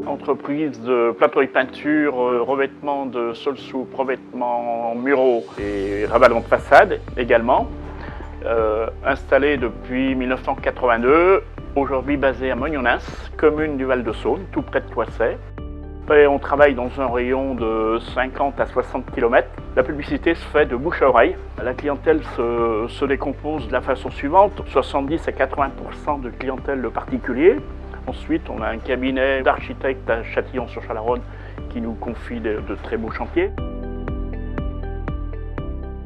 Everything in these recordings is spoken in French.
Entreprise de plâtrerie peinture, revêtement de sol souple, revêtement muraux et ravalement de façade également. Installée depuis 1982, aujourd'hui basée à Mognonnas, commune du Val-de-Saône, tout près de Coisset. On travaille dans un rayon de 50 à 60 km. La publicité se fait de bouche à oreille. La clientèle se décompose de la façon suivante, 70 à 80% de clientèle de particuliers. Ensuite, on a un cabinet d'architectes à Châtillon-sur-Chalaronne qui nous confie de très beaux chantiers.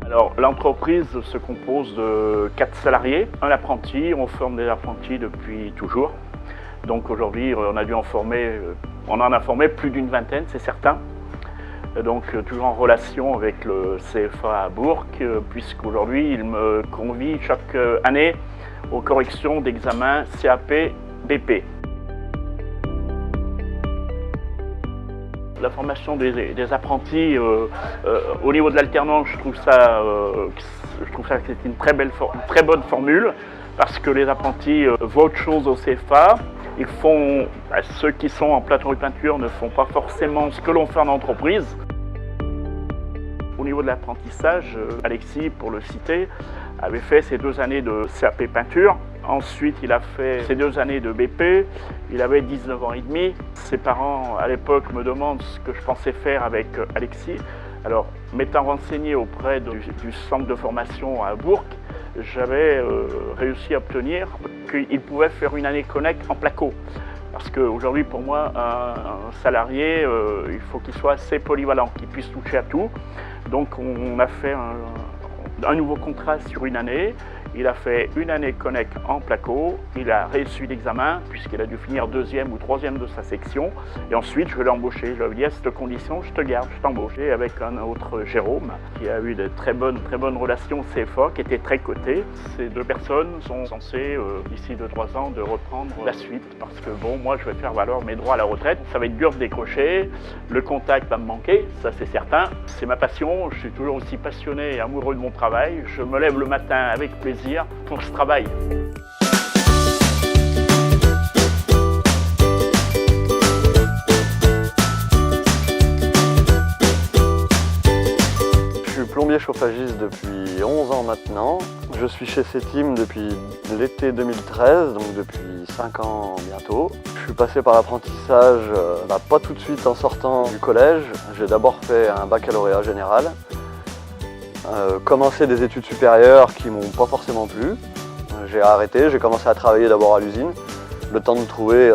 Alors, l'entreprise se compose de 4 salariés, un apprenti. On forme des apprentis depuis toujours. Donc aujourd'hui, on en a formé plus d'une vingtaine, c'est certain. Donc toujours en relation avec le CFA à Bourg, puisqu'aujourd'hui, il me convie chaque année aux corrections d'examens CAP, BP. La formation des apprentis au niveau de l'alternance, je trouve ça que c'est une très bonne formule parce que les apprentis voient autre chose au CFA. Ceux qui sont en plâtrerie peinture ne font pas forcément ce que l'on fait en entreprise. Au niveau de l'apprentissage, Alexis, pour le citer, avait fait ses 2 années de CAP peinture. Ensuite, il a fait ses 2 années de BP. Il avait 19 ans et demi. Ses parents, à l'époque, me demandent ce que je pensais faire avec Alexis. Alors, m'étant renseigné auprès du centre de formation à Bourg, j'avais réussi à obtenir qu'il pouvait faire une année connect en placo. Parce qu'aujourd'hui, pour moi, un salarié, il faut qu'il soit assez polyvalent, qu'il puisse toucher à tout. Donc, on a fait un nouveau contrat sur une année. Il a fait une année connect en placo, il a réussi l'examen puisqu'il a dû finir 2e ou 3e de sa section. Et ensuite, je l'ai embauché. Je lui ai dit à cette condition, je te garde, je t'embauche. Et avec un autre Jérôme qui a eu de très bonnes relations CFA, qui était très coté. Ces 2 personnes sont censées, d'ici 2-3 ans, de reprendre la suite. Parce que bon, moi, je vais faire valoir mes droits à la retraite. Ça va être dur de décrocher. Le contact va me manquer, ça c'est certain. C'est ma passion. Je suis toujours aussi passionné et amoureux de mon travail. Je me lève le matin avec plaisir pour ce travail. Je suis plombier chauffagiste depuis 11 ans maintenant. Je suis chez CETIM depuis l'été 2013, donc depuis 5 ans bientôt. Je suis passé par l'apprentissage, pas tout de suite en sortant du collège. J'ai d'abord fait un baccalauréat général. Commencé des études supérieures qui m'ont pas forcément plu. J'ai arrêté, j'ai commencé à travailler d'abord à l'usine, le temps de trouver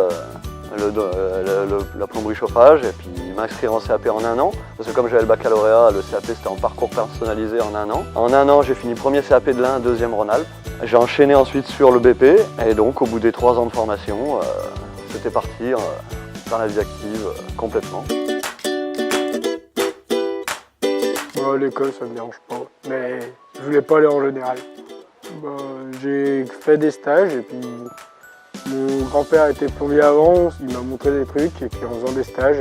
la plomberie chauffage et puis m'inscrire en CAP en 1 an. Parce que comme j'avais le baccalauréat, le CAP c'était en parcours personnalisé en 1 an. En 1 an, j'ai fini premier CAP de l'Ain, 2e Rhône-Alpes. J'ai enchaîné ensuite sur le BP et donc au bout des 3 ans de formation, c'était parti dans la vie active complètement. L'école, ça me dérange pas, mais je voulais pas aller en général. J'ai fait des stages et puis mon grand-père était plombier avant, il m'a montré des trucs et puis en faisant des stages,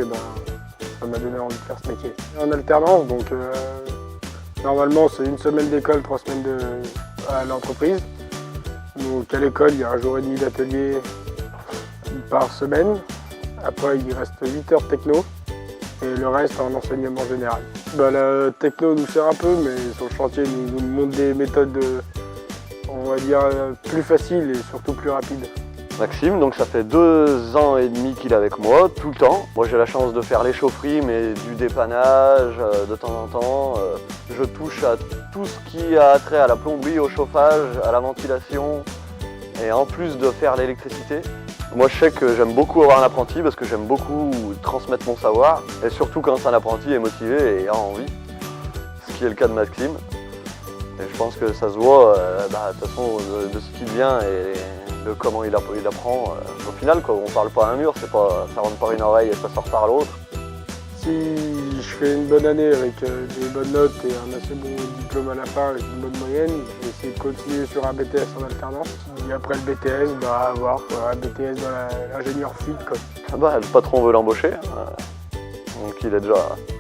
ça m'a donné envie de faire ce métier. En alternance, donc normalement c'est 1 semaine d'école, 3 semaines à l'entreprise. Donc à l'école, il y a 1 jour et demi d'atelier par semaine. Après, il reste 8 heures de techno et le reste en enseignement général. La techno nous sert un peu, mais sur le chantier, nous montre des méthodes, on va dire, plus faciles et surtout plus rapides. Maxime, donc ça fait 2 ans et demi qu'il est avec moi, tout le temps. Moi j'ai la chance de faire les chaufferies, mais du dépannage de temps en temps. Je touche à tout ce qui a trait à la plomberie, au chauffage, à la ventilation, et en plus de faire l'électricité. Moi je sais que j'aime beaucoup avoir un apprenti parce que j'aime beaucoup transmettre mon savoir et surtout quand un apprenti est motivé et a envie, ce qui est le cas de Maxime. Et je pense que ça se voit de toute façon de ce qu'il vient et de comment il apprend. Au final, quoi, on ne parle pas à un mur, ça rentre par une oreille et ça sort par l'autre. Si je fais une bonne année avec des bonnes notes et un assez bon diplôme à la fin avec une bonne moyenne, je vais essayer de continuer sur un BTS en alternance. Et après le BTS, avoir un BTS dans l'ingénieur fluide. Le patron veut l'embaucher, donc il a déjà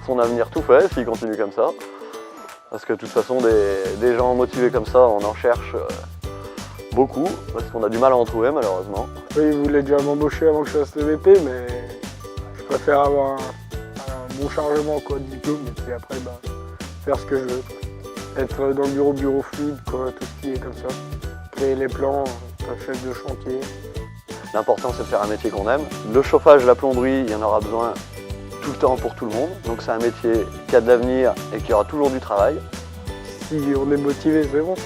son avenir tout fait s'il continue comme ça. Parce que de toute façon, des gens motivés comme ça, on en cherche beaucoup, parce qu'on a du mal à en trouver malheureusement. Oui, il voulait déjà m'embaucher avant que je fasse le BP, mais préfère avoir un bon chargement quoi, de diplôme et puis après faire ce que je veux. Être dans le bureau fluide, quoi, tout ce qui est comme ça. Créer les plans, un chef de chantier. L'important c'est de faire un métier qu'on aime. Le chauffage, la plomberie, il y en aura besoin tout le temps pour tout le monde. Donc c'est un métier qui a de l'avenir et qui aura toujours du travail. Si on est motivé, c'est bon.